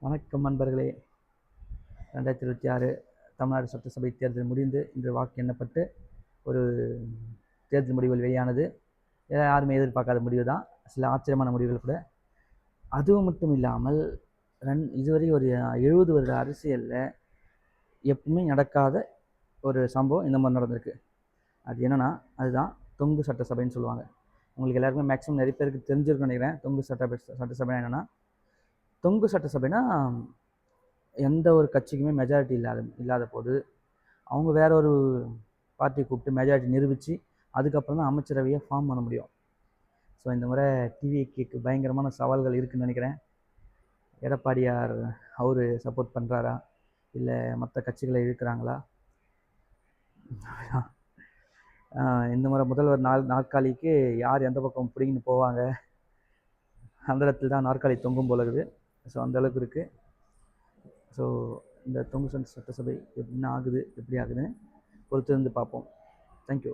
வணக்கம் நண்பர்களே. 2026 தமிழ்நாடு சட்டசபை தேர்தல் முடிந்து இன்று வாக்கு எண்ணப்பட்டு ஒரு தேர்தல் முடிவுகள் வெளியானது. யாருமே எதிர்பார்க்காத முடிவு தான், சில ஆச்சரியமான முடிவுகள் கூட. அதுவும் மட்டும் இல்லாமல் இதுவரை ஒரு 70 வருட அரசியலில் எப்பவுமே நடக்காத ஒரு சம்பவம் இந்த மாதிரி நடந்திருக்கு. அது என்னென்னா, அதுதான் தொங்கு சட்டசபைன்னு சொல்லுவாங்க. உங்களுக்கு எல்லாருக்குமே மேக்ஸிமம் நிறைய பேருக்கு தெரிஞ்சிருக்குன்னு நினைக்கிறேன். தொங்கு சட்டசபை என்னென்னா, தொங்கு சட்டசபைனா எந்த ஒரு கட்சிக்குமே மெஜாரிட்டி இல்லாத போது அவங்க வேற ஒரு பார்ட்டி கூப்பிட்டு மெஜாரிட்டி நிரூபித்து அதுக்கப்புறம் தான் அமைச்சரவையை ஃபார்ம் பண்ண முடியும். ஸோ இந்த முறை டிவிகேக்கு பயங்கரமான சவால்கள் இருக்குதுன்னு நினைக்கிறேன். எடப்பாடியார் அவர் சப்போர்ட் பண்ணுறாரா இல்லை மற்ற கட்சிகளை இருக்கிறாங்களா? இந்த முறை முதல்வர் நாற்காலிக்கு யார் எந்த பக்கம் பிடிங்கின்னு போவாங்க, அந்த இடத்துல தான் நாற்காலி தொங்கும் போல இருக்குது. ஸோ அந்தளவுக்கு இருக்குது. ஸோ இந்த தொங்கு சட்டசபை எப்படி ஆகுதுன்னு பொறுத்திருந்து பார்ப்போம். தேங்க்யூ.